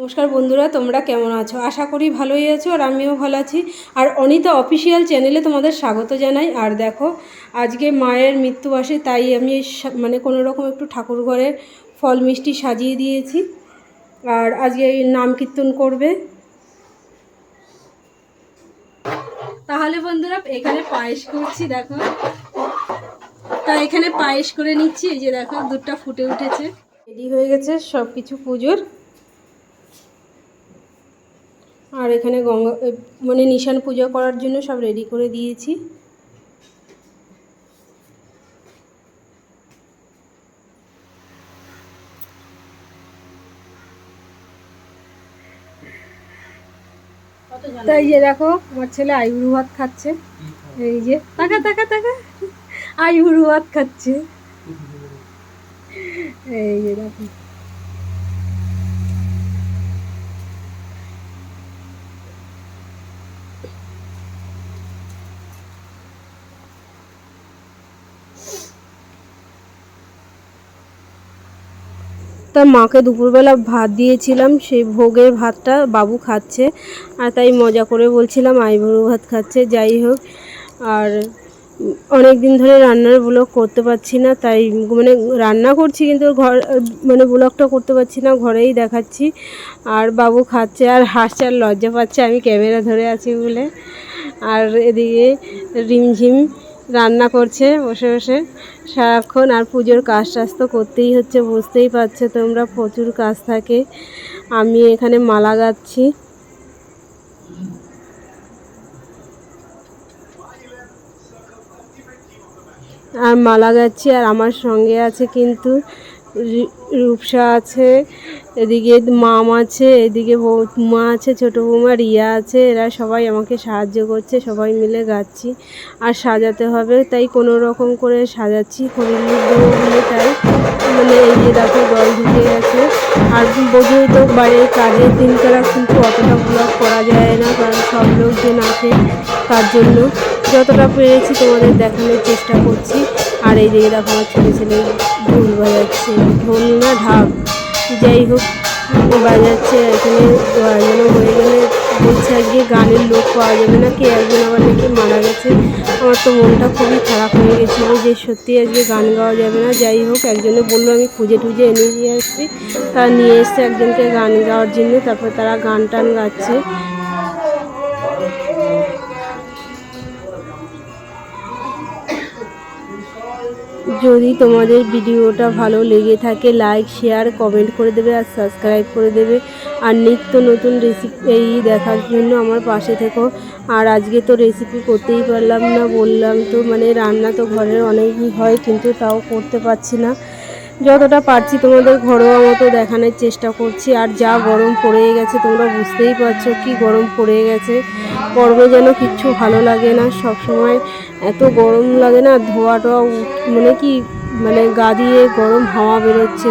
নমস্কার বন্ধুরা, তোমরা কেমন আছো? আশা করি ভালোই আছো আর আমিও ভালো আছি। আর অনিতা অফিসিয়াল চ্যানেলে তোমাদের স্বাগত জানাই। আর দেখো, আজকে মায়ের মৃত্যুবার্ষিকী, তাই আমি মানে কোনো রকম একটু ঠাকুর ঘরে ফল মিষ্টি সাজিয়ে দিয়েছি। আর আজকে নাম কীর্তন করবে। তাহলে বন্ধুরা, এখানে পায়েস করছি, দেখো। তা এখানে পায়েস করে নিচ্ছি, এই যে দেখো দুধটা ফুটে উঠেছে, রেডি হয়ে গেছে সব কিছু পুজোর। আর এখানে গঙ্গা মানে নিশান পূজা করার জন্য সব রেডি করে দিয়েছি। তাই যে দেখো, আমার ছেলে আইবুড়ো ভাত খাচ্ছে। এই যে তাকা তাকা তাকা, আইবুড়ো ভাত খাচ্ছে। এই যে দেখো, তা মাকে দুপুরবেলা ভাত দিয়েছিলাম, সেই ভোগের ভাতটা বাবু খাচ্ছে। আর তাই মজা করে বলছিলাম আইবুড়ো ভাত খাচ্ছে। যাই হোক, আর অনেক দিন ধরে রান্নার ব্লগ করতে পারছি না, তাই মানে রান্না করছি কিন্তু ঘর মানে ব্লগটা করতে পারছি না, ঘরেই দেখাচ্ছি। আর বাবু খাচ্ছে আর হাসছে, আর লজ্জা পাচ্ছে আমি ক্যামেরা ধরে আছি বলে। আর এদিকে রিমঝিম রান্না করছে বসে বসে সারাক্ষণ। আর পুজোর কাজ টাজ তো করতেই হচ্ছে, বুঝতেই পারছো তোমরা, প্রচুর কাজ থাকে। আমি এখানে মালা গাচ্ছি। আর মালা গাচ্ছি, আর আমার সঙ্গে আছে কিন্তু রূপসা আছে, এদিকে মাম আছে, এদিকে বৌমা আছে, ছোটো বৌমা রিয়া আছে। এরা সবাই আমাকে সাহায্য করছে, সবাই মিলে গাচ্ছি। আর সাজাতে হবে, তাই কোনো রকম করে সাজাচ্ছি, হরিলুট দেবো বলে। তাই মানে এই যে দেখো জল ঢুকে গেছে। আর বোঝোই তো, বাড়ির কাজের দিনকারা কিন্তু অতটা ব্লগ করা যায় না, কারণ সব লোকজন আছে। তার জন্য যতটা পেরেছি তোমাদের দেখানোর চেষ্টা করছি। আর এই যে দেখো, আমার ছোটো ছেলে ঢোল বাজাচ্ছে, ঢোল না ঢাক, যাই হোক বাজাচ্ছে। এখানে বাজানো হয়ে গেলে বলছে আজকে গানের লোক পাওয়া যাবে না, কে একজন আবার নাকি মারা গেছে। আমার তো মনটা খুবই খারাপ হয়ে গেছিলো যে সত্যি আজকে গান গাওয়া যাবে না। যাই হোক, একজনে বললো আমি খুঁজে টুজে এনে দিয়ে আসছি, তারা নিয়ে এসছে একজনকে গান গাওয়ার জন্য। তারপর তারা গান টান গাচ্ছে। যদি তোমাদের ভিডিওটা ভালো লেগে থাকে, লাইক শেয়ার কমেন্ট করে দেবে আর সাবস্ক্রাইব করে দেবে। আর নিত্য নতুন রেসিপি দেখার জন্য আমার পাশে থেকো। আর আজকে তো রেসিপি করতেই পারলাম না, বললাম তো, মানে রান্না তো ঘরের অনেকই হয়, কিন্তু তাও করতে পারছি না। যতটা পারছি তোমাদের ঘরোয়া মতো দেখানোর চেষ্টা করছি। আর যা গরম পড়ে গেছে, তোমরা বুঝতেই পারছো কি গরম পড়ে গেছে। গরমে যেন কিচ্ছু ভালো লাগে না, সব সময় এত গরম লাগে না, ধোয়া টোয়া মানে কি, মানে গা দিয়ে গরম হাওয়া বেরোচ্ছে।